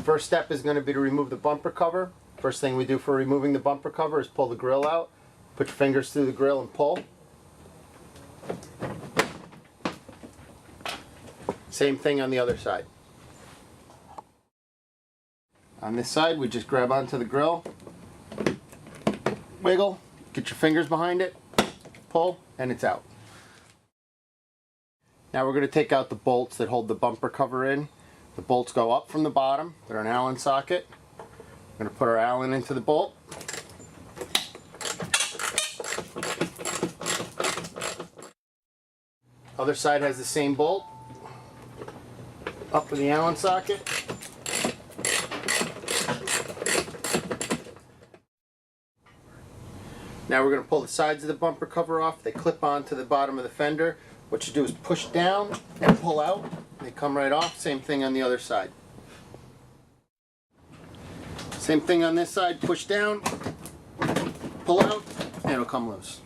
first step is going to be to remove the bumper cover. First thing we do for removing the bumper cover is pull the grill out. Put your fingers through the grill and pull. Same thing on the other side. On this side, we just grab onto the grill, wiggle, get your fingers behind it, pull, and it's out. Now we're going to take out the bolts that hold the bumper cover in. The bolts go up from the bottom. They're an Allen socket. We're going to put our Allen into the bolt. Other side has the same bolt. Up with the Allen socket. Now we're going to pull the sides of the bumper cover off. They clip onto the bottom of the fender. What you do is push down and pull out. They come right off. Same thing on the other side. Same thing on this side. Push down, pull out, and it'll come loose.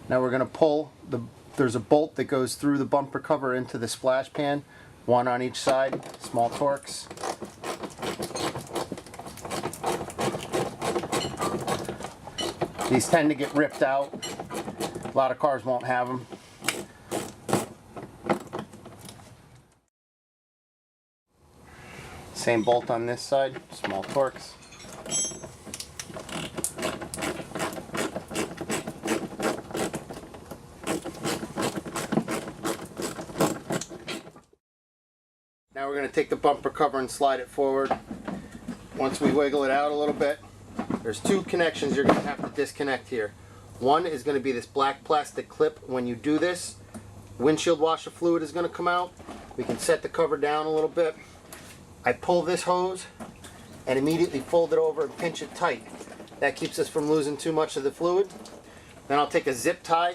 Now we're going to pull there's a bolt that goes through the bumper cover into the splash pan. One on each side, small torques. These tend to get ripped out. A lot of cars won't have them. Same bolt on this side, small torques. Now we're going to take the bumper cover and slide it forward. Once we wiggle it out a little bit, there's two connections you're going to have to disconnect here. One is going to be this black plastic clip. When you do this, windshield washer fluid is going to come out. We can set the cover down a little bit. I pull this hose and immediately fold it over and pinch it tight. That keeps us from losing too much of the fluid. Then I'll take a zip tie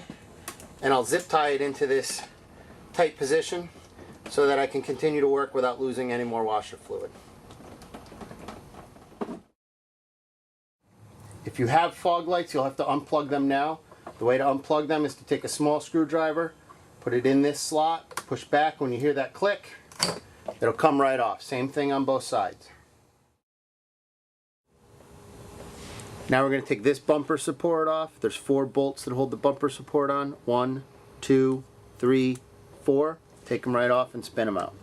and I'll zip tie it into this tight position so that I can continue to work without losing any more washer fluid. If you have fog lights, you'll have to unplug them now. The way to unplug them is to take a small screwdriver, put it in this slot, push back. When you hear that click, it'll come right off. Same thing on both sides. Now we're going to take this bumper support off. There's 4 bolts that hold the bumper support on. 1, 2, 3, 4. Take them right off and spin them out.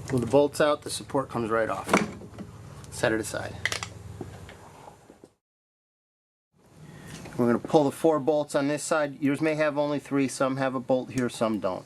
Pull the bolts out, the support comes right off. Set it aside. We're going to pull the 4 bolts on this side. Yours may have only 3, some have a bolt here, some don't.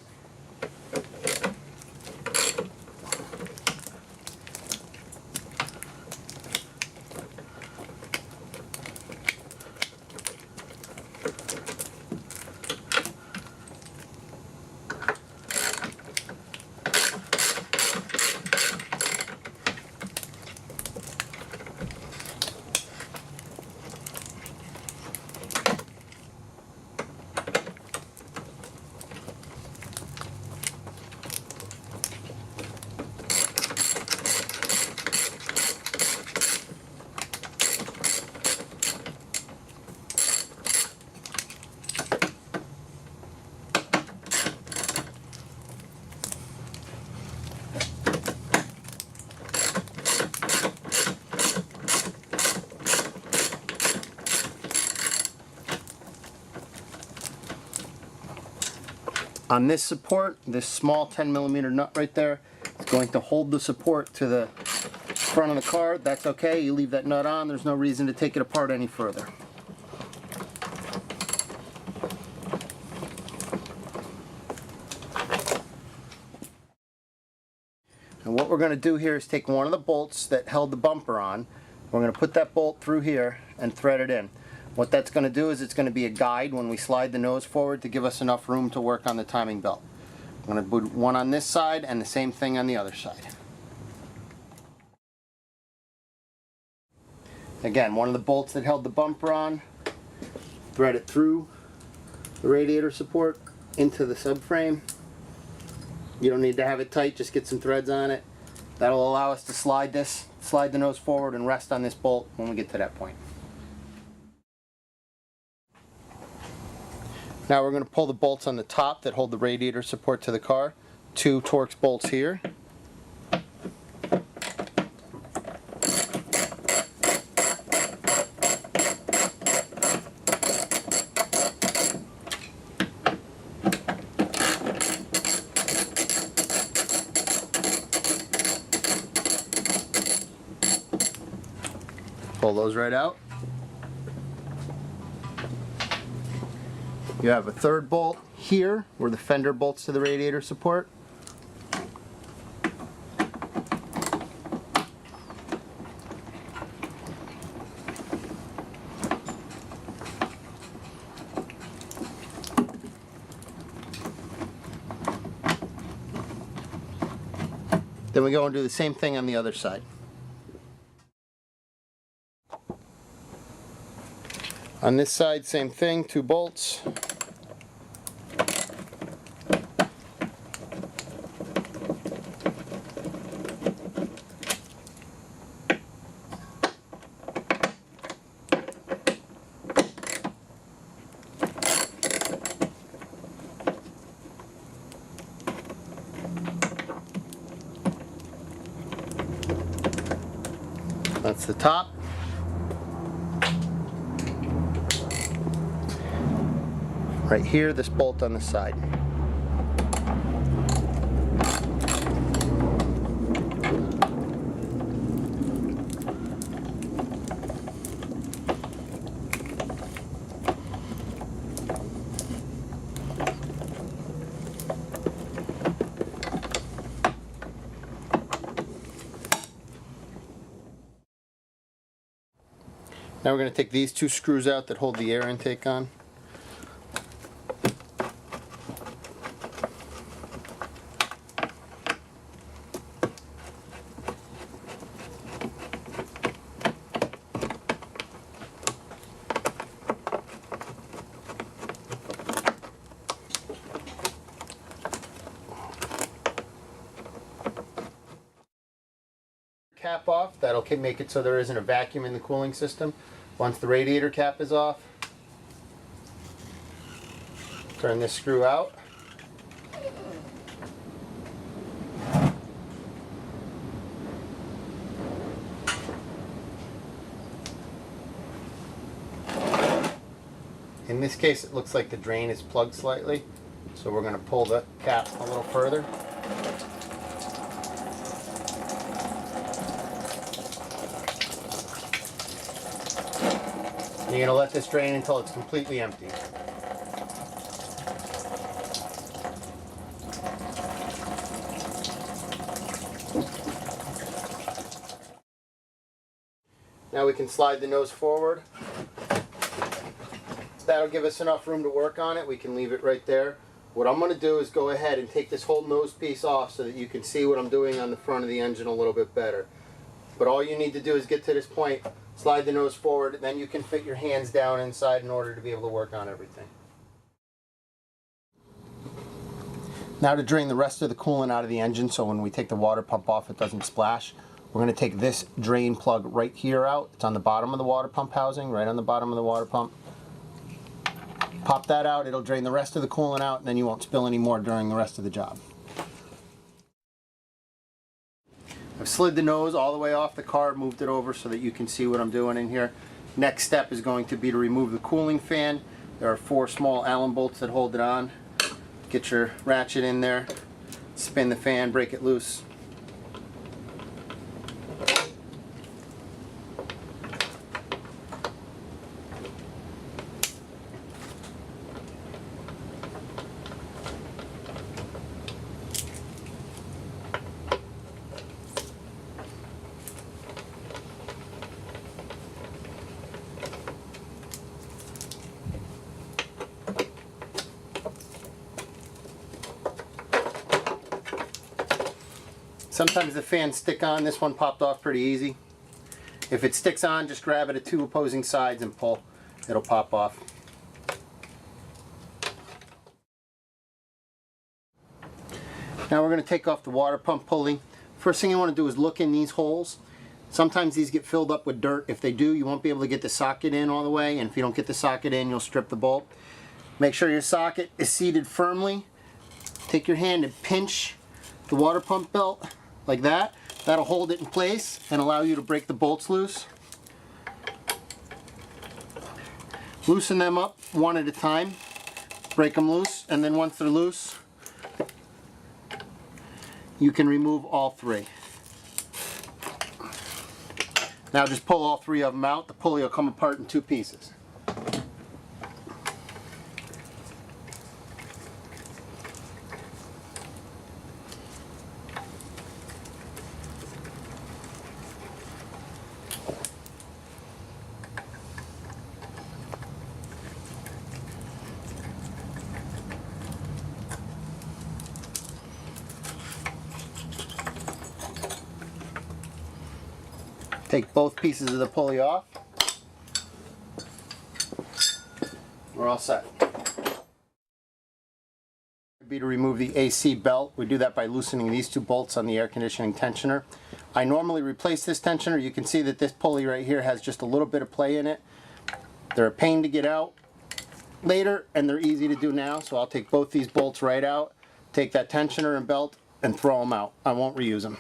On this support, this small 10mm nut right there, it's going to hold the support to the front of the car. That's okay, you leave that nut on, there's no reason to take it apart any further. And what we're going to do here is take one of the bolts that held the bumper on. We're going to put that bolt through here and thread it in. What that's going to do is it's going to be a guide when we slide the nose forward to give us enough room to work on the timing belt. I'm going to put one on this side and the same thing on the other side. Again, one of the bolts that held the bumper on, thread it through the radiator support into the subframe. You don't need to have it tight, just get some threads on it. That'll allow us to slide the nose forward and rest on this bolt when we get to that point. Now we're going to pull the bolts on the top that hold the radiator support to the car. 2 Torx bolts here. Pull those right out. You have a 3rd bolt here where the fender bolts to the radiator support. Then we go and do the same thing on the other side. On this side, same thing, 2 bolts. That's the top. Right here, this bolt on the side. Now we're going to take these 2 screws out that hold the air intake on. Cap off, that'll make it so there isn't a vacuum in the cooling system. Once the radiator cap is off, turn this screw out. In this case, it looks like the drain is plugged slightly, so we're going to pull the cap a little further. You're going to let this drain until it's completely empty. Now we can slide the nose forward. That'll give us enough room to work on it. We can leave it right there. What I'm going to do is go ahead and take this whole nose piece off so that you can see what I'm doing on the front of the engine a little bit better. But all you need to do is get to this point, slide the nose forward, then you can fit your hands down inside in order to be able to work on everything. Now to drain the rest of the coolant out of the engine so when we take the water pump off it doesn't splash, we're going to take this drain plug right here out. It's on the bottom of the water pump housing, right on the bottom of the water pump. Pop that out, it'll drain the rest of the coolant out and then you won't spill any more during the rest of the job. I've slid the nose all the way off the car, moved it over so that you can see what I'm doing in here. Next step is going to be to remove the cooling fan. There are 4 small Allen bolts that hold it on. Get your ratchet in there, spin the fan, break it loose. Sometimes the fans stick on. This one popped off pretty easy. If it sticks on, just grab it at two opposing sides and pull. It'll pop off. Now we're going to take off the water pump pulley. First thing you want to do is look in these holes. Sometimes these get filled up with dirt. If they do, you won't be able to get the socket in all the way, and if you don't get the socket in, you'll strip the bolt. Make sure your socket is seated firmly. Take your hand and pinch the water pump belt like that. That'll hold it in place and allow you to break the bolts loose. Loosen them up one at a time. Break them loose, and then once they're loose, you can remove all three. Now just pull all three of them out. The pulley will come apart in two pieces. Take both pieces of the pulley off. We're all set. Be to remove the AC belt. We do that by loosening these two bolts on the air conditioning tensioner. I normally replace this tensioner. You can see that this pulley right here has just a little bit of play in it. They're a pain to get out later, and they're easy to do now. So I'll take both these bolts right out, take that tensioner and belt, and throw them out. I won't reuse them.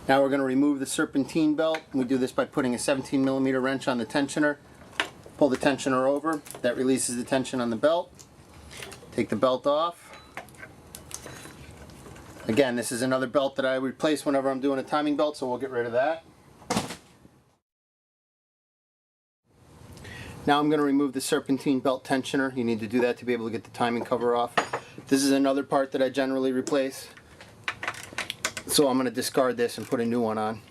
Now we're going to remove the serpentine belt. We do this by putting a 17mm wrench on the tensioner. Pull the tensioner over. That releases the tension on the belt. Take the belt off. Again, this is another belt that I replace whenever I'm doing a timing belt, so we'll get rid of that. Now I'm going to remove the serpentine belt tensioner. You need to do that to be able to get the timing cover off. This is another part that I generally replace. So I'm going to discard this and put a new one on.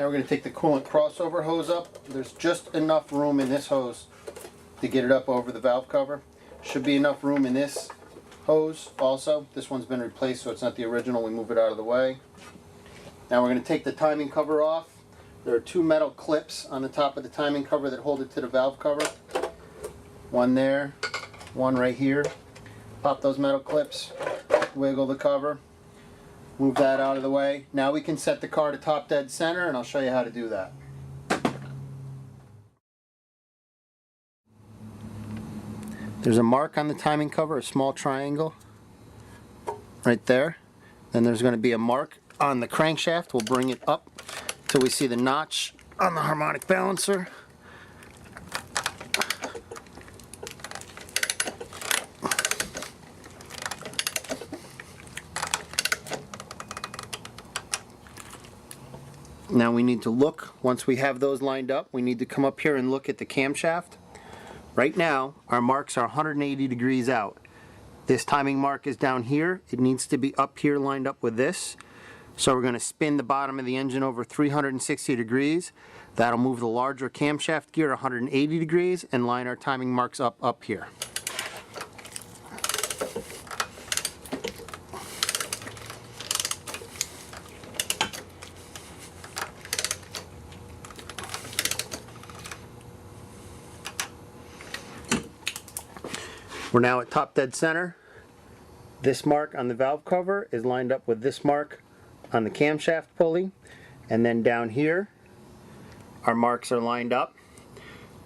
Now we're going to take the coolant crossover hose up. There's just enough room in this hose to get it up over the valve cover. Should be enough room in this hose also. This one's been replaced, so it's not the original. We move it out of the way. Now we're going to take the timing cover off. There are two metal clips on the top of the timing cover that hold it to the valve cover. One there, one right here. Pop those metal clips, wiggle the cover. Move that out of the way. Now we can set the car to top dead center, and I'll show you how to do that. There's a mark on the timing cover, a small triangle right there. Then there's going to be a mark on the crankshaft. We'll bring it up till we see the notch on the harmonic balancer. Now we need to look, once we have those lined up, we need to come up here and look at the camshaft. Right now, our marks are 180 degrees out. This timing mark is down here. It needs to be up here lined up with this. So we're going to spin the bottom of the engine over 360 degrees. That'll move the larger camshaft gear 180 degrees and line our timing marks up here. We're now at top dead center. This mark on the valve cover is lined up with this mark on the camshaft pulley, and then down here our marks are lined up.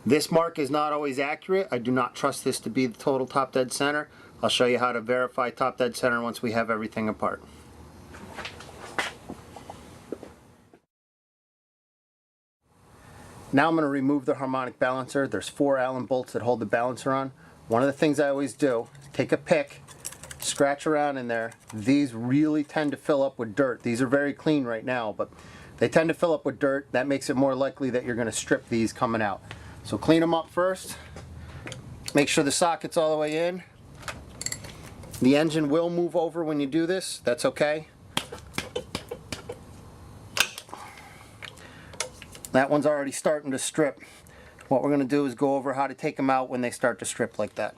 This mark is not always accurate. I do not trust this to be the total top dead center. I'll show you how to verify top dead center once we have everything apart. Now I'm going to remove the harmonic balancer. There's 4 Allen bolts that hold the balancer on. One of the things I always do is take a pick, scratch around in there. These really tend to fill up with dirt. These are very clean right now, but they tend to fill up with dirt. That makes it more likely that you're going to strip these coming out. So clean them up first. Make sure the socket's all the way in. The engine will move over when you do this. That's okay. That one's already starting to strip. What we're going to do is go over how to take them out when they start to strip like that.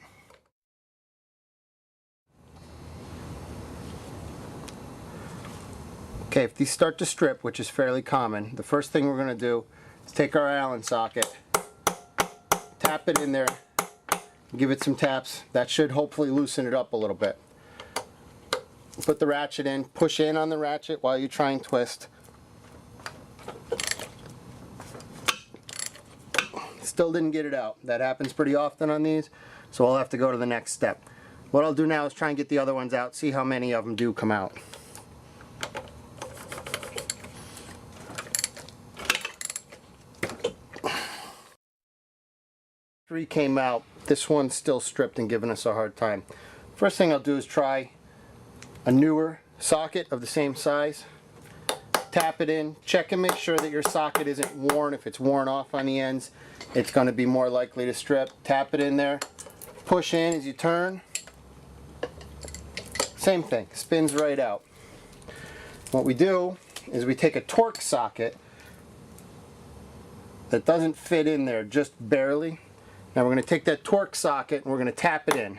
Okay, if these start to strip, which is fairly common, the first thing we're going to do is take our Allen socket, tap it in there, give it some taps. That should hopefully loosen it up a little bit. Put the ratchet in, push in on the ratchet while you try and twist. Still didn't get it out. That happens pretty often on these, so I'll have to go to the next step. What I'll do now is try and get the other ones out, see how many of them do come out. Three came out. This one's still stripped and giving us a hard time. First thing I'll do is try a newer socket of the same size. Tap it in, check and make sure that your socket isn't worn. If it's worn off on the ends, it's going to be more likely to strip. Tap it in there, push in as you turn. Same thing, spins right out. What we do is we take a torque socket that doesn't fit in there, just barely. Now we're going to take that torque socket and we're going to tap it in.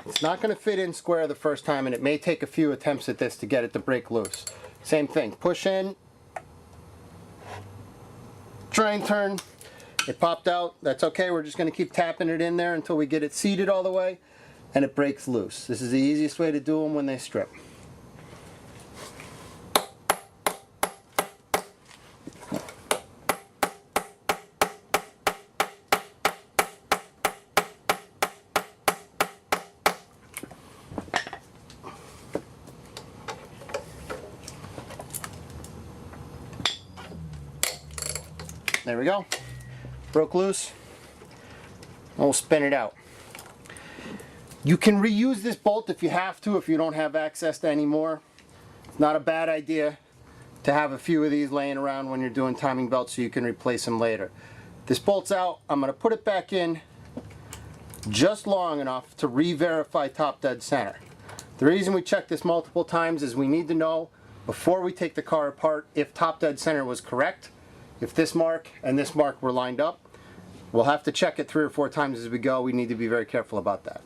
It's not going to fit in square the first time, and it may take a few attempts at this to get it to break loose. Same thing, push in, try and turn. It popped out. That's okay. We're just going to keep tapping it in there until we get it seated all the way and it breaks loose. This is the easiest way to do them when they strip. There we go. Broke loose. And we'll spin it out. You can reuse this bolt if you have to, if you don't have access to any more. It's not a bad idea to have a few of these laying around when you're doing timing belts so you can replace them later. This bolt's out. I'm going to put it back in just long enough to re-verify top dead center. The reason we check this multiple times is we need to know before we take the car apart if top dead center was correct. If this mark and this mark were lined up, we'll have to check it 3 or 4 times as we go. We need to be very careful about that.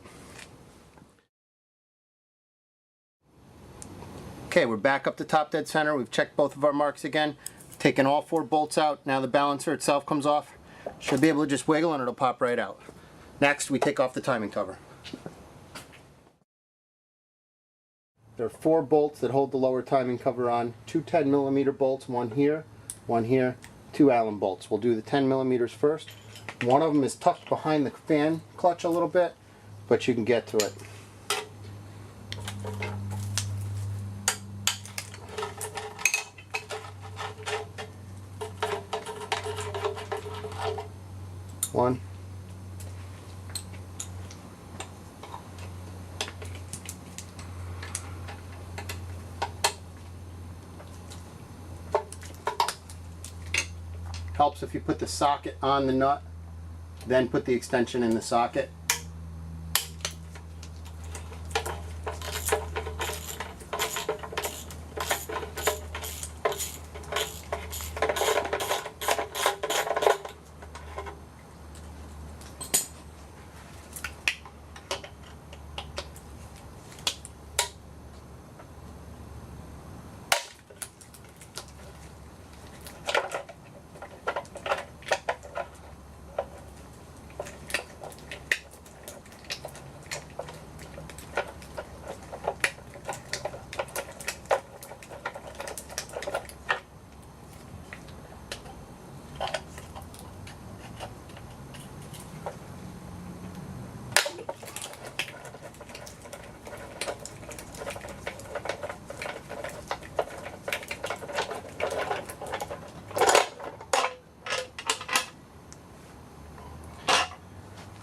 Okay, we're back up to top dead center. We've checked both of our marks again, taken all 4 bolts out. Now the balancer itself comes off. Should be able to just wiggle and it'll pop right out. Next, we take off the timing cover. There are 4 bolts that hold the lower timing cover on. 2 10mm bolts, one here, 2 Allen bolts. We'll do the 10mm first. One of them is tucked behind the fan clutch a little bit, but you can get to it. One. Helps if you put the socket on the nut, then put the extension in the socket.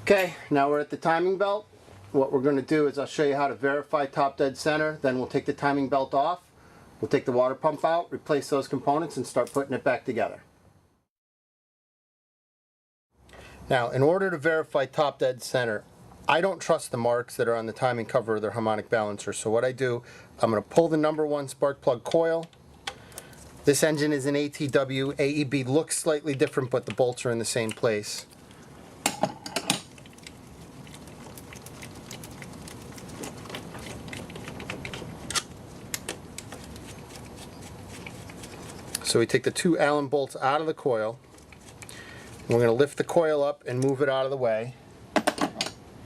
Okay, now we're at the timing belt. What we're going to do is I'll show you how to verify top dead center, then we'll take the timing belt off, we'll take the water pump out, replace those components, and start putting it back together. Now, in order to verify top dead center, I don't trust the marks that are on the timing cover of their harmonic balancer, so what I do, I'm going to pull the number 1 spark plug coil. This engine is an ATW. AEB looks slightly different, but the bolts are in the same place. So we take the 2 Allen bolts out of the coil. We're going to lift the coil up and move it out of the way.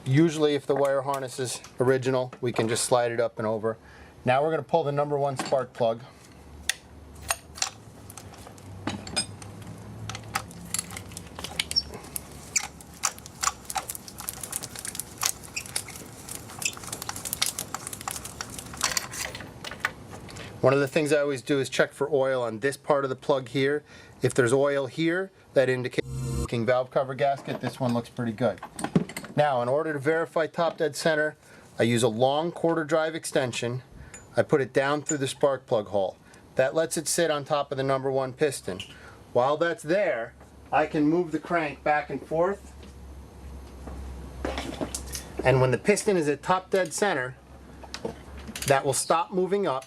Usually if the wire harness is original, we can just slide it up and over. Now we're going to pull the number 1 spark plug. One of the things I always do is check for oil on this part of the plug here. If there's oil here, that indicates valve cover gasket. This one looks pretty good. Now, in order to verify top dead center, I use a long quarter drive extension. I put it down through the spark plug hole. That lets it sit on top of the number 1 piston. While that's there, I can move the crank back and forth. And when the piston is at top dead center, that will stop moving up.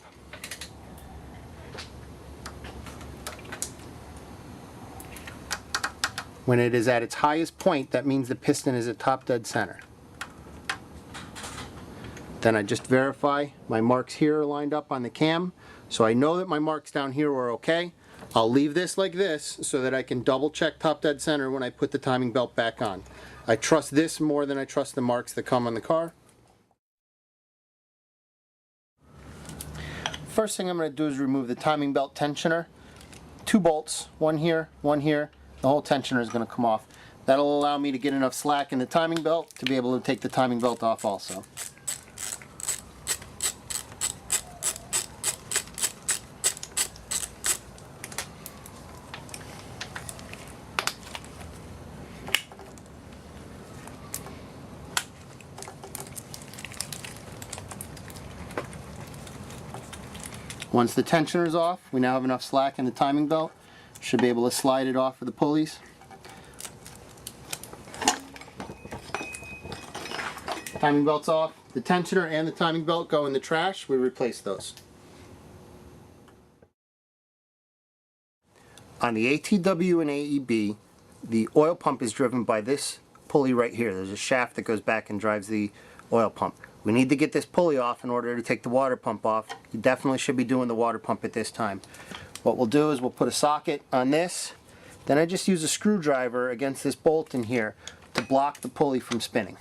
When it is at its highest point, that means the piston is at top dead center. Then I just verify my marks here are lined up on the cam, so I know that my marks down here are okay. I'll leave this like this so that I can double check top dead center when I put the timing belt back on. I trust this more than I trust the marks that come on the car. First thing I'm going to do is remove the timing belt tensioner. 2 bolts, one here, one here. The whole tensioner is going to come off. That'll allow me to get enough slack in the timing belt to be able to take the timing belt off also. Once the tensioner is off, we now have enough slack in the timing belt. Should be able to slide it off of the pulleys. Timing belt's off. The tensioner and the timing belt go in the trash. We replace those. On the ATW and AEB, the oil pump is driven by this pulley right here. There's a shaft that goes back and drives the oil pump. We need to get this pulley off in order to take the water pump off. You definitely should be doing the water pump at this time. What we'll do is we'll put a socket on this, then I just use a screwdriver against this bolt in here to block the pulley from spinning.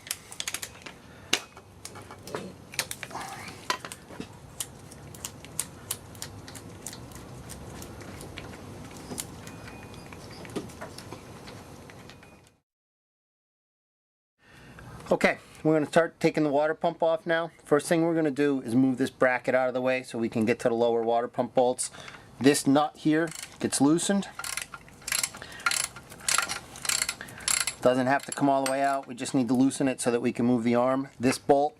Okay, we're going to start taking the water pump off now. First thing we're going to do is move this bracket out of the way so we can get to the lower water pump bolts. This nut here gets loosened. Doesn't have to come all the way out. We just need to loosen it so that we can move the arm. This bolt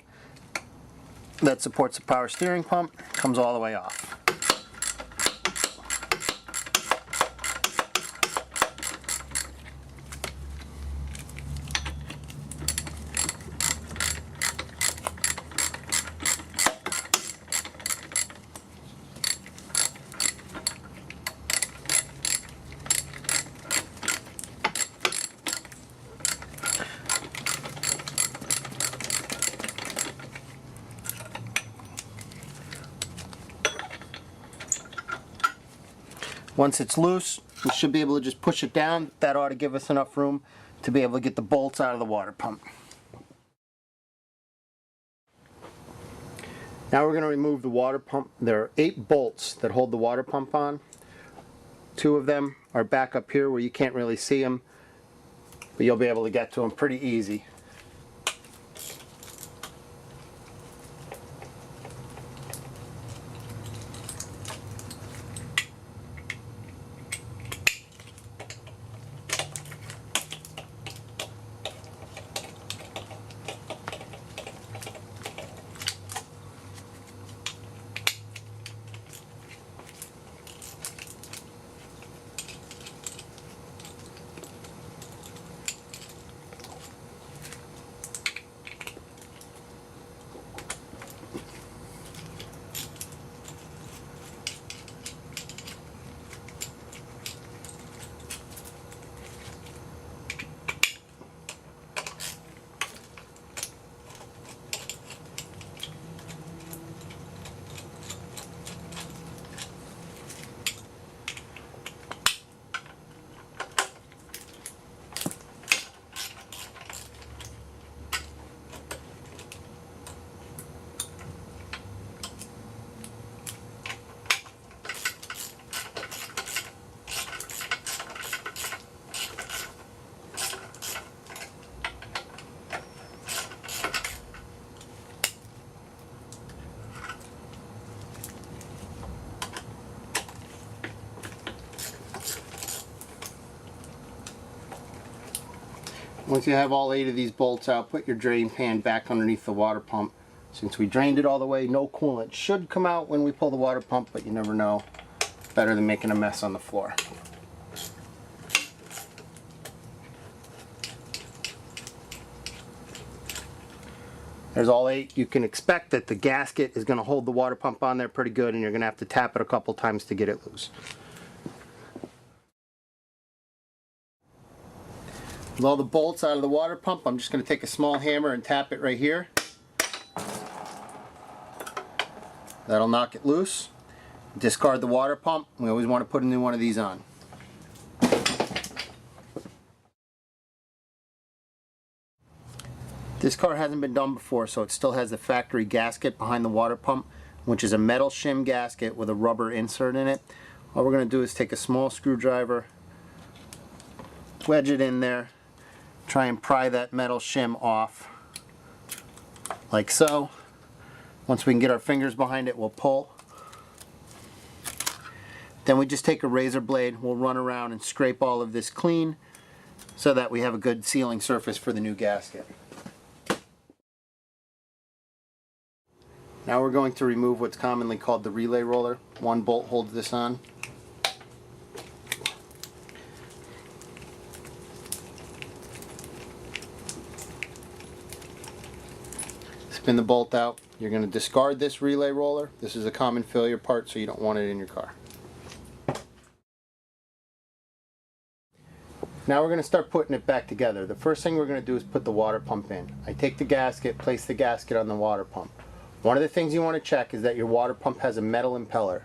that supports the power steering pump comes all the way off. Once it's loose, we should be able to just push it down. That ought to give us enough room to be able to get the bolts out of the water pump. Now we're going to remove the water pump. There are 8 bolts that hold the water pump on. 2 of them are back up here where you can't really see them, but you'll be able to get to them pretty easy. Once you have all 8 of these bolts out, put your drain pan back underneath the water pump. Since we drained it all the way, no coolant should come out when we pull the water pump, but you never know. Better than making a mess on the floor. There's all 8. You can expect that the gasket is going to hold the water pump on there pretty good, and you're going to have to tap it a couple times to get it loose. With all the bolts out of the water pump, I'm just going to take a small hammer and tap it right here. That'll knock it loose. Discard the water pump. We always want to put a new one of these on. This car hasn't been done before, so it still has the factory gasket behind the water pump, which is a metal shim gasket with a rubber insert in it. All we're going to do is take a small screwdriver, wedge it in there, try and pry that metal shim off, like so. Once we can get our fingers behind it, we'll pull. Then we just take a razor blade, we'll run around and scrape all of this clean so that we have a good sealing surface for the new gasket. Now we're going to remove what's commonly called the relay roller. One bolt holds this on. Spin the bolt out. You're going to discard this relay roller. This is a common failure part, so you don't want it in your car. Now we're going to start putting it back together. The first thing we're going to do is put the water pump in. I take the gasket, place the gasket on the water pump. One of the things you want to check is that your water pump has a metal impeller.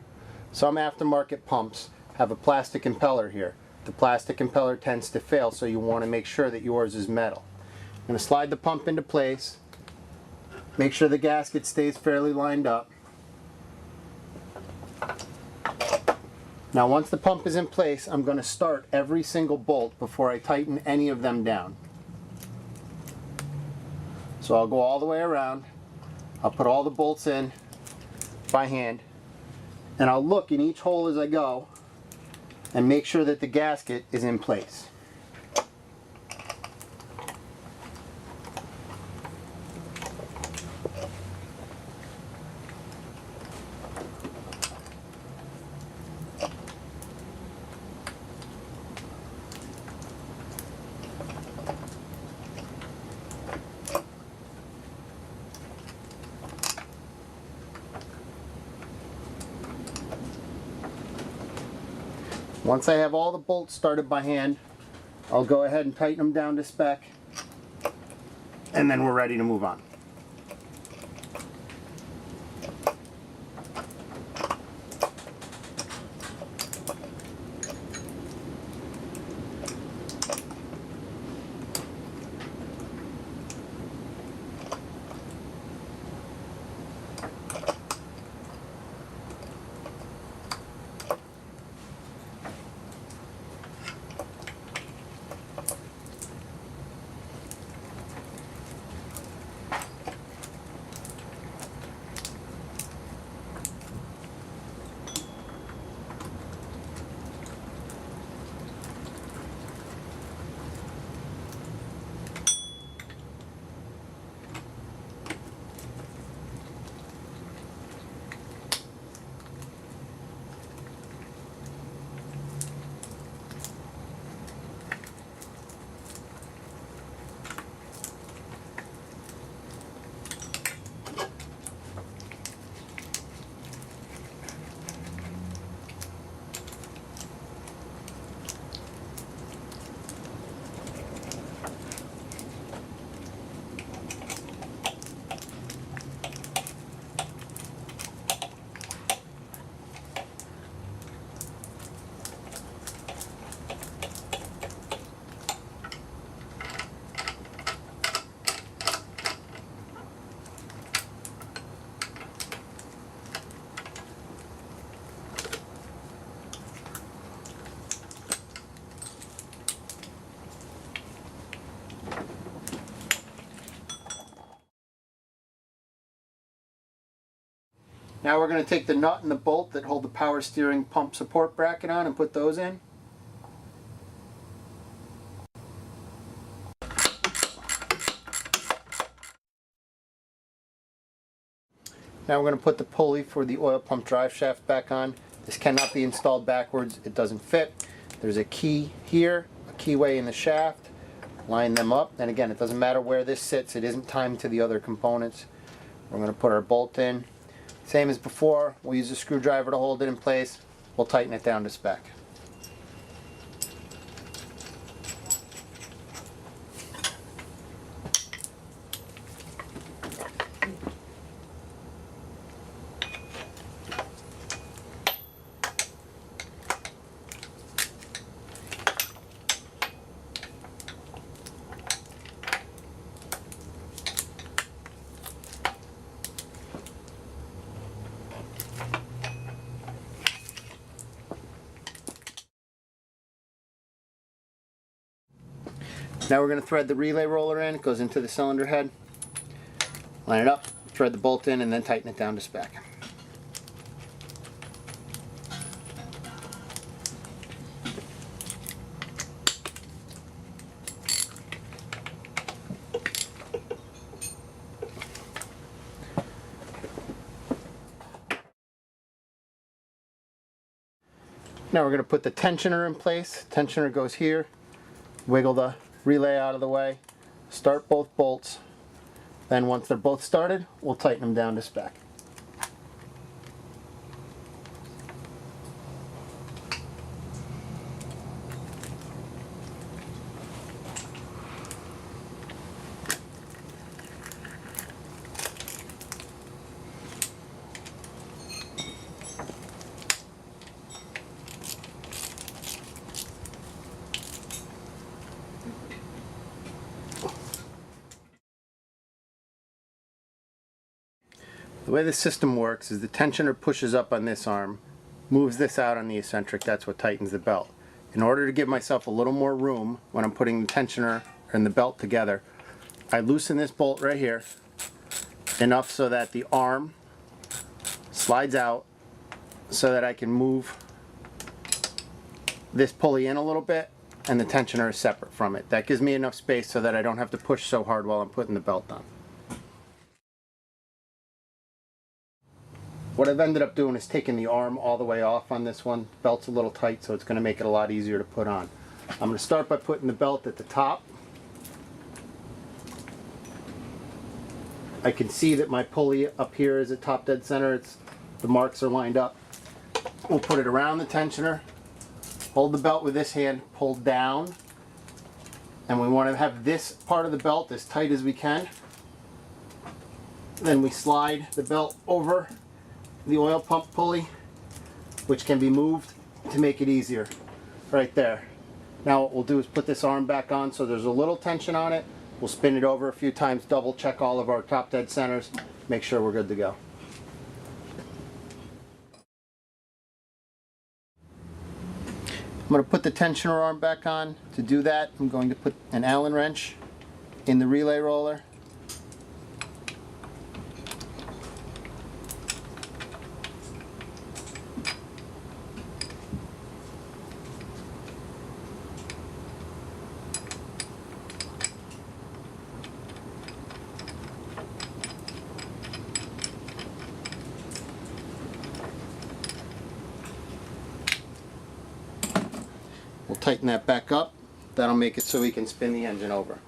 Some aftermarket pumps have a plastic impeller here. The plastic impeller tends to fail, so you want to make sure that yours is metal. I'm going to slide the pump into place. Make sure the gasket stays fairly lined up. Now once the pump is in place, I'm going to start every single bolt before I tighten any of them down. So I'll go all the way around. I'll put all the bolts in by hand, and I'll look in each hole as I go and make sure that the gasket is in place. Once I have all the bolts started by hand, I'll go ahead and tighten them down to spec, and then we're ready to move on. Now we're going to take the nut and the bolt that hold the power steering pump support bracket on and put those in. Now we're going to put the pulley for the oil pump drive shaft back on. This cannot be installed backwards. It doesn't fit. There's a key here, a keyway in the shaft. Line them up. And again, it doesn't matter where this sits. It isn't timed to the other components. We're going to put our bolt in. Same as before. We'll use a screwdriver to hold it in place. We'll tighten it down to spec. Now we're going to thread the relay roller in. It goes into the cylinder head. Line it up, thread the bolt in, and then tighten it down to spec. Now we're going to put the tensioner in place. Tensioner goes here. Wiggle the relay out of the way, start both bolts, then once they're both started, we'll tighten them down to spec. The way the system works is the tensioner pushes up on this arm, moves this out on the eccentric, that's what tightens the belt. In order to give myself a little more room when I'm putting the tensioner and the belt together, I loosen this bolt right here enough so that the arm slides out so that I can move this pulley in a little bit and the tensioner is separate from it. That gives me enough space so that I don't have to push so hard while I'm putting the belt on. What I've ended up doing is taking the arm all the way off on this one. Belt's a little tight, so it's going to make it a lot easier to put on. I'm going to start by putting the belt at the top. I can see that my pulley up here is at top dead center. The marks are lined up. We'll put it around the tensioner. Hold the belt with this hand, pull down. And we want to have this part of the belt as tight as we can. Then we slide the belt over the oil pump pulley, which can be moved to make it easier. Right there. Now what we'll do is put this arm back on so there's a little tension on it. We'll spin it over a few times, double check all of our top dead centers, make sure we're good to go. I'm going to put the tensioner arm back on. To do that, I'm going to put an Allen wrench in the relay roller. We'll tighten that back up. That'll make it so we can spin the engine over.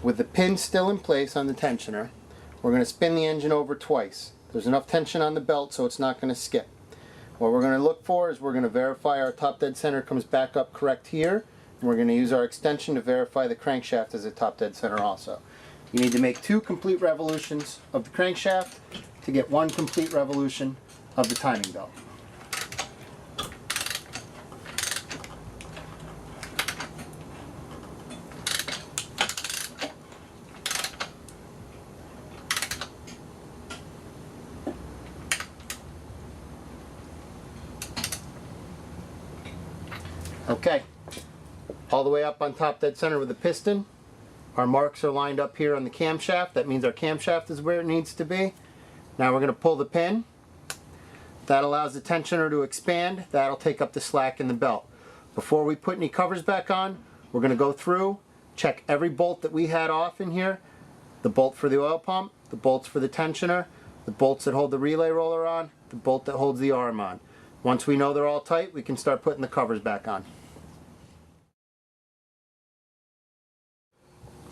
With the pin still in place on the tensioner, we're going to spin the engine over twice. There's enough tension on the belt so it's not going to skip. What we're going to look for is we're going to verify our top dead center comes back up correct here, and we're going to use our extension to verify the crankshaft is at top dead center also. You need to make 2 complete revolutions of the crankshaft to get 1 complete revolution of the timing belt. Okay, all the way up on top dead center with the piston. Our marks are lined up here on the camshaft. That means our camshaft is where it needs to be. Now we're going to pull the pin. That allows the tensioner to expand. That'll take up the slack in the belt. Before we put any covers back on, we're going to go through, check every bolt that we had off in here, the bolt for the oil pump, the bolts for the tensioner, the bolts that hold the relay roller on, the bolt that holds the arm on. Once we know they're all tight, we can start putting the covers back on.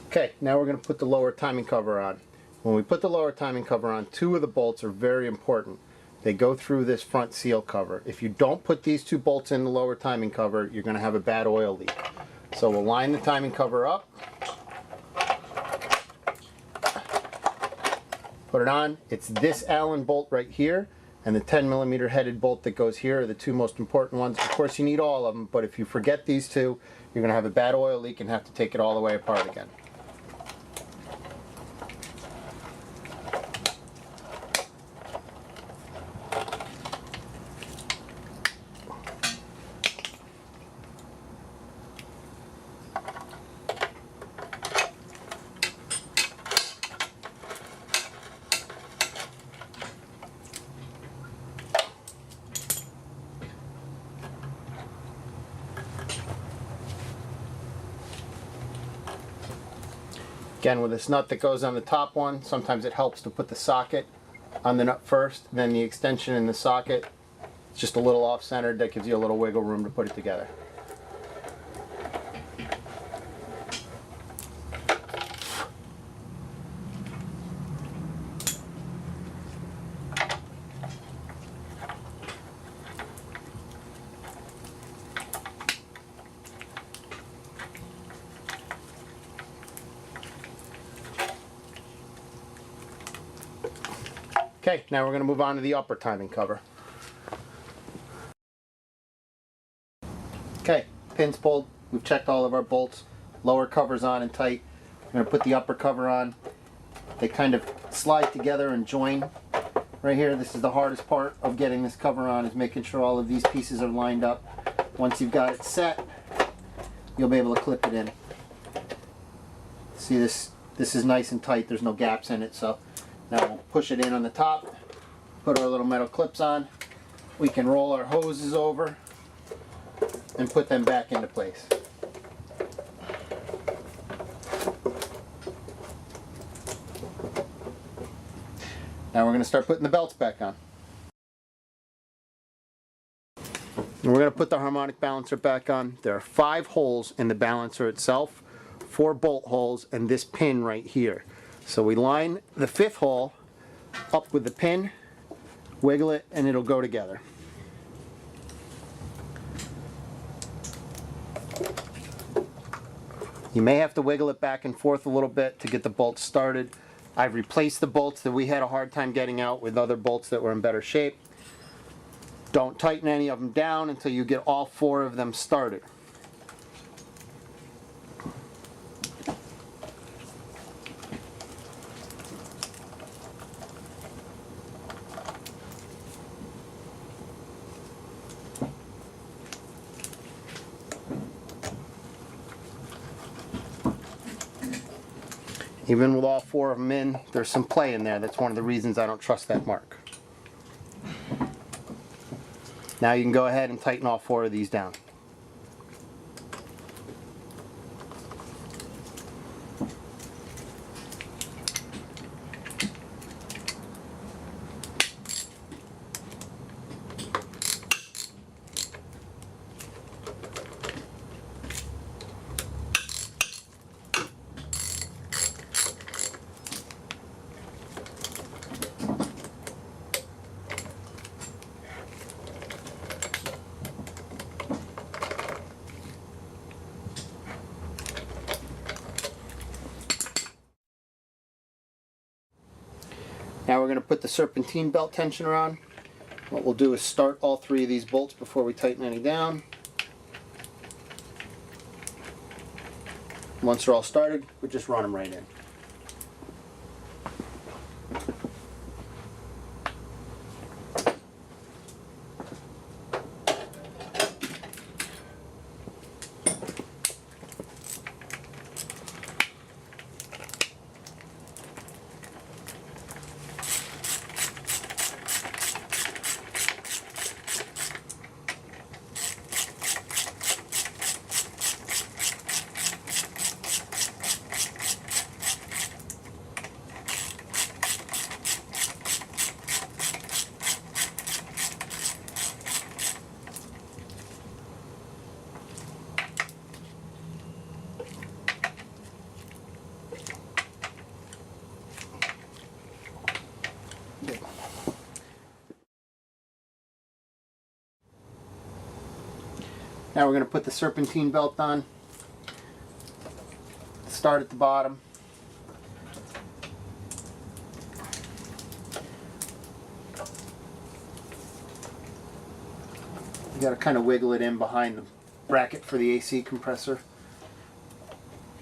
Okay, now we're going to put the lower timing cover on. When we put the lower timing cover on, two of the bolts are very important. They go through this front seal cover. If you don't put these two bolts in the lower timing cover, you're going to have a bad oil leak. So we'll line the timing cover up, put it on. It's this Allen bolt right here and the 10mm headed bolt that goes here are the two most important ones. Of course you need all of them, but if you forget these two, you're going to have a bad oil leak and have to take it all the way apart again. Again, with this nut that goes on the top one, sometimes it helps to put the socket on the nut first, then the extension in the socket. It's just a little off-centered. That gives you a little wiggle room to put it together. Okay, now we're going to move on to the upper timing cover. Okay, pins pulled. We've checked all of our bolts. Lower cover's on and tight. We're going to put the upper cover on. They kind of slide together and join right here. This is the hardest part of getting this cover on, is making sure all of these pieces are lined up. Once you've got it set, you'll be able to clip it in. See, this is nice and tight. There's no gaps in it, so now we'll push it in on the top, put our little metal clips on. We can roll our hoses over and put them back into place. Now we're going to start putting the belts back on. And we're going to put the harmonic balancer back on. There are 5 holes in the balancer itself, 4 bolt holes, and this pin right here. So we line the 5th hole up with the pin, wiggle it, and it'll go together. You may have to wiggle it back and forth a little bit to get the bolts started. I've replaced the bolts that we had a hard time getting out with other bolts that were in better shape. Don't tighten any of them down until you get all 4 of them started. Even with all 4 of them in, there's some play in there. That's one of the reasons I don't trust that mark. Now you can go ahead and tighten all 4 of these down. Now we're going to put the serpentine belt tensioner on. What we'll do is start all 3 of these bolts before we tighten any down. Once they're all started, we just run them right in. Now we're going to put the serpentine belt on. Start at the bottom. You got to kind of wiggle it in behind the bracket for the AC compressor.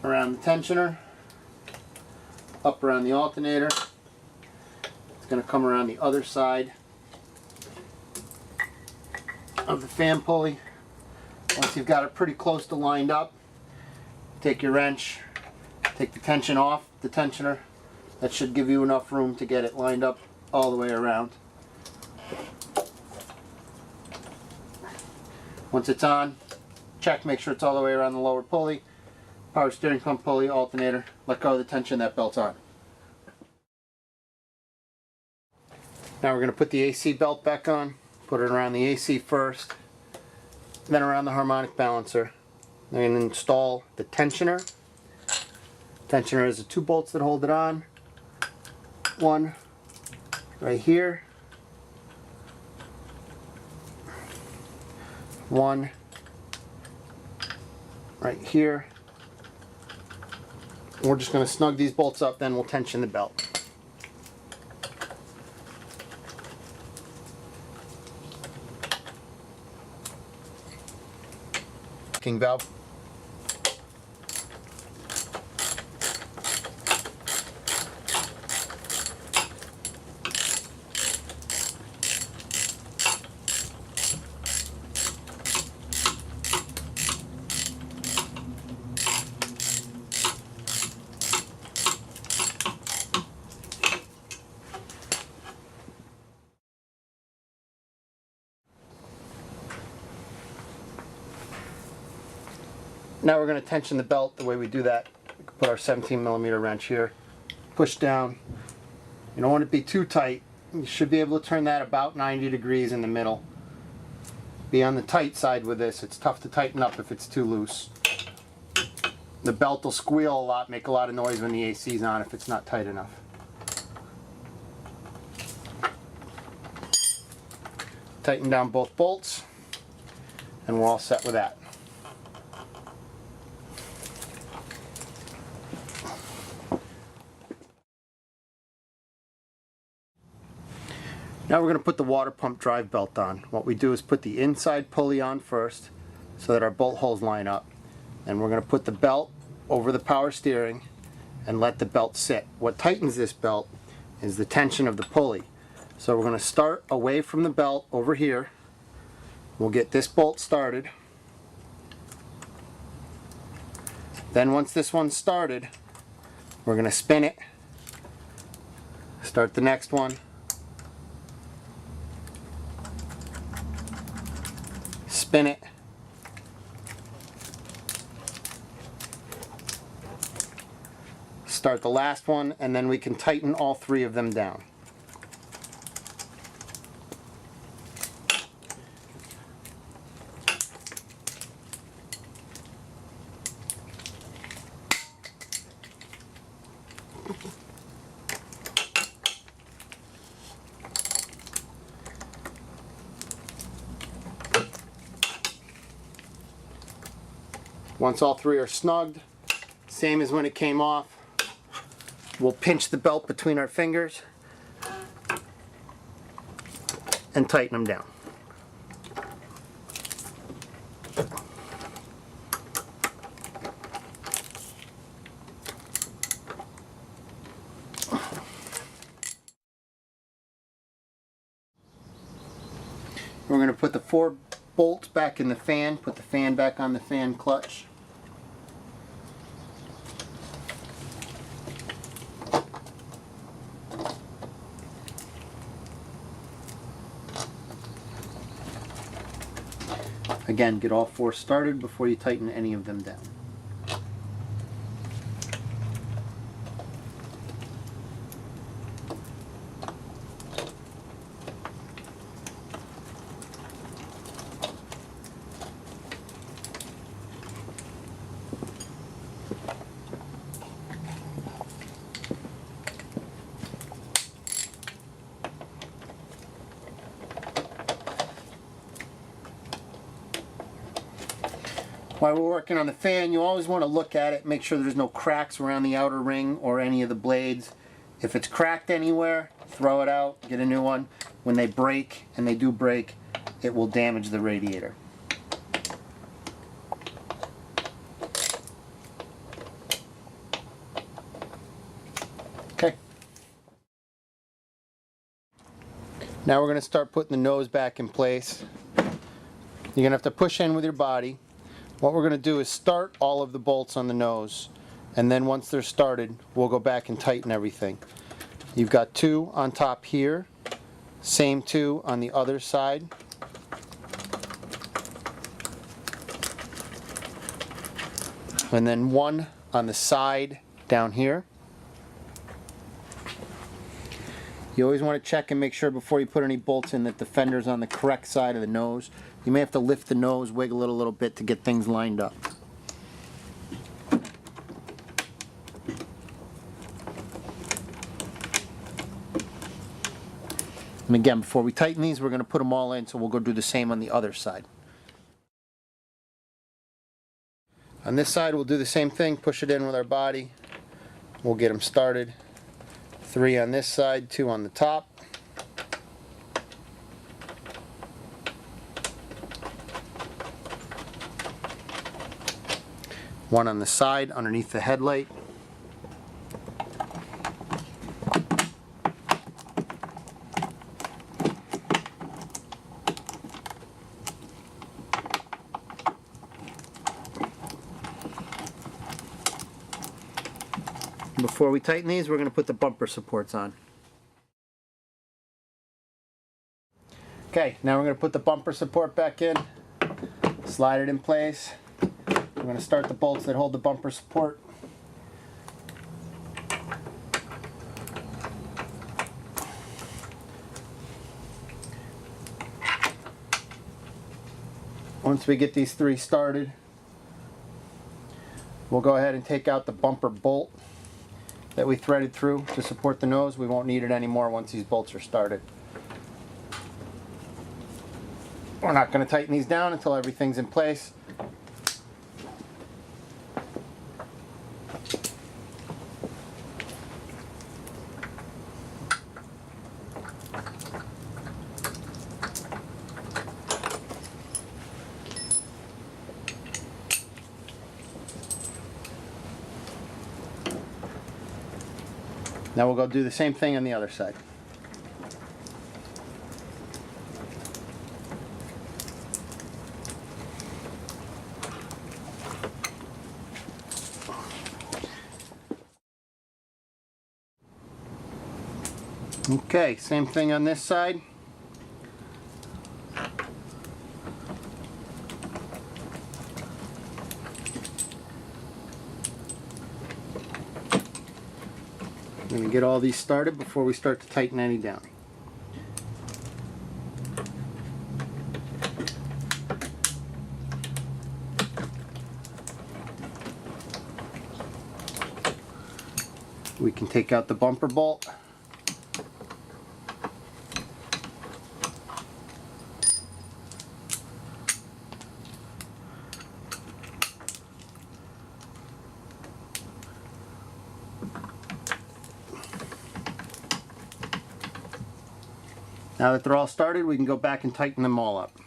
Around the tensioner, up around the alternator. It's going to come around the other side of the fan pulley. Once you've got it pretty close to lined up, take your wrench, take the tension off the tensioner. That should give you enough room to get it lined up all the way around. Once it's on, check, make sure it's all the way around the lower pulley. Power steering pump pulley, alternator, let go of the tension, that belt's on. Now we're going to put the AC belt back on, put it around the AC first, then around the harmonic balancer. Then we're going to install the tensioner. Tensioner is the 2 bolts that hold it on. One right here. One right here. We're just going to snug these bolts up, then we'll tension the belt. King valve. Now we're going to tension the belt. The way we do that, we can put our 17mm wrench here, push down. You don't want it to be too tight. You should be able to turn that about 90 degrees in the middle. Be on the tight side with this. It's tough to tighten up if it's too loose. The belt will squeal a lot, make a lot of noise when the AC is on if it's not tight enough. Tighten down both bolts, and we're all set with that. Now we're going to put the water pump drive belt on. What we do is put the inside pulley on first so that our bolt holes line up. And we're going to put the belt over the power steering and let the belt sit. What tightens this belt is the tension of the pulley. So we're going to start away from the belt over here. We'll get this bolt started. Then once this one's started, we're going to spin it, start the next one, spin it, start the last one, and then we can tighten all 3 of them down. Once all 3 are snugged, same as when it came off, we'll pinch the belt between our fingers and tighten them down. We're going to put the 4 bolts back in the fan, put the fan back on the fan clutch. Again, get all 4 started before you tighten any of them down. While we're working on the fan, you always want to look at it, make sure there's no cracks around the outer ring or any of the blades. If it's cracked anywhere, throw it out, get a new one. When they break, and they do break, it will damage the radiator. Okay. Now we're going to start putting the nose back in place. You're going to have to push in with your body. What we're going to do is start all of the bolts on the nose, and then once they're started, we'll go back and tighten everything. You've got 2 on top here, same 2 on the other side. And then 1 on the side down here. You always want to check and make sure before you put any bolts in that the fender's on the correct side of the nose. You may have to lift the nose, wiggle it a little bit to get things lined up. And again, before we tighten these, we're going to put them all in, so we'll go do the same on the other side. On this side, we'll do the same thing, push it in with our body. We'll get them started. 3 on this side, 2 on the top. One on the side underneath the headlight. Before we tighten these, we're going to put the bumper supports on. Okay, now we're going to put the bumper support back in, slide it in place. We're going to start the bolts that hold the bumper support. Once we get these 3 started, we'll go ahead and take out the bumper bolt that we threaded through to support the nose. We won't need it anymore once these bolts are started. We're not going to tighten these down until everything's in place. Now we'll go do the same thing on the other side. Okay, same thing on this side. I'm going to get all these started before we start to tighten any down. We can take out the bumper bolt. Now that they're all started, we can go back and tighten them all up.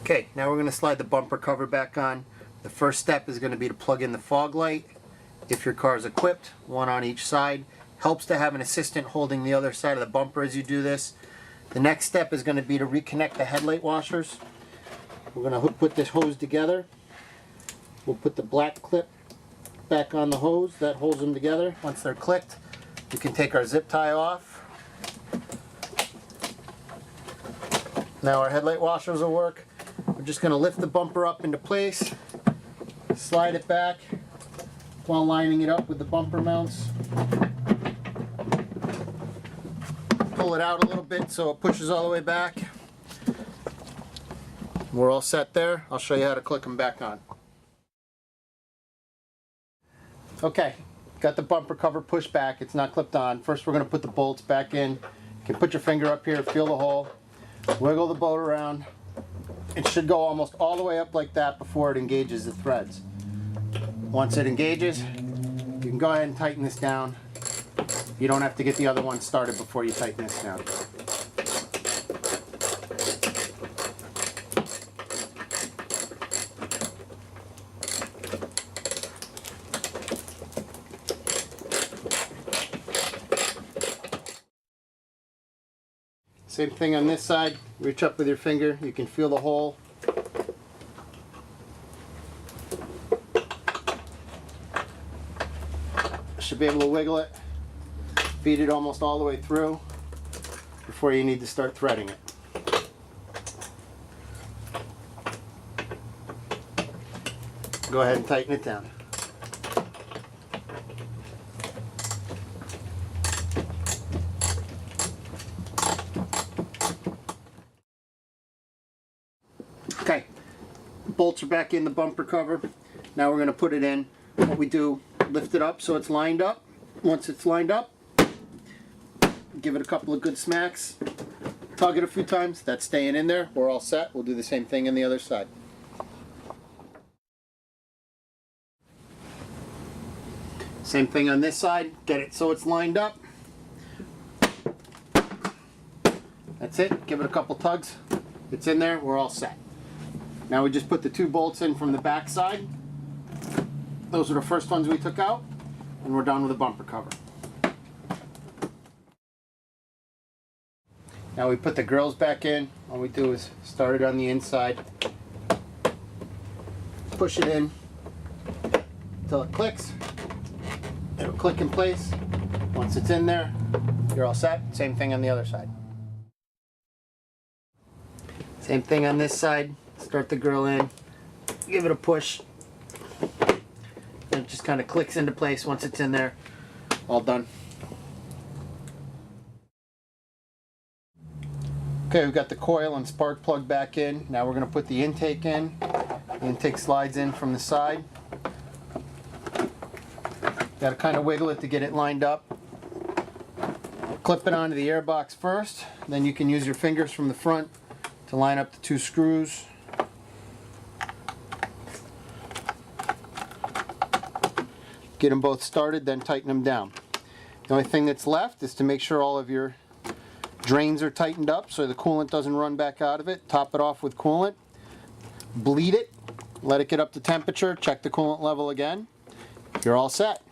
Okay, now we're going to slide the bumper cover back on. The first step is going to be to plug in the fog light. If your car is equipped, 1 on each side. Helps to have an assistant holding the other side of the bumper as you do this. The next step is going to be to reconnect the headlight washers. We're going to put this hose together. We'll put the black clip back on the hose. That holds them together. Once they're clicked, we can take our zip tie off. Now our headlight washers will work. We're just going to lift the bumper up into place, slide it back while lining it up with the bumper mounts. Pull it out a little bit so it pushes all the way back. We're all set there. I'll show you how to click them back on. Okay. Got the bumper cover pushed back, it's not clipped on. First we're going to put the bolts back in. You can put your finger up here, feel the hole, wiggle the bolt around, it should go almost all the way up like that before it engages the threads. Once it engages, you can go ahead and tighten this down. You don't have to get the other one started before you tighten this down. Same thing on this side. Reach up with your finger. You can feel the hole. Should be able to wiggle it. Feed it almost all the way through before you need to start threading it. Go ahead and tighten it down. Okay, bolts are back in the bumper cover. Now we're going to put it in. What we do, lift it up so it's lined up. Once it's lined up, give it a couple of good smacks. Tug it a few times. That's staying in there. We're all set. We'll do the same thing on the other side. Same thing on this side. Get it so it's lined up. That's it. Give it a couple tugs. It's in there. We're all set. Now we just put the two bolts in from the back side. Those are the first ones we took out, and we're done with the bumper cover. Now we put the grills back in. All we do is start it on the inside, push it in until it clicks. It'll click in place. Once it's in there, you're all set. Same thing on the other side. Same thing on this side. Start the grill in, give it a push, and it just kind of clicks into place once it's in there. All done. Okay, we've got the coil and spark plug back in. Now we're going to put the intake in. The intake slides in from the side. Got to kind of wiggle it to get it lined up. Clip it onto the air box first, then you can use your fingers from the front to line up the two screws. Get them both started, then tighten them down. The only thing that's left is to make sure all of your drains are tightened up so the coolant doesn't run back out of it. Top it off with coolant. Bleed it. Let it get up to temperature. Check the coolant level again. You're all set.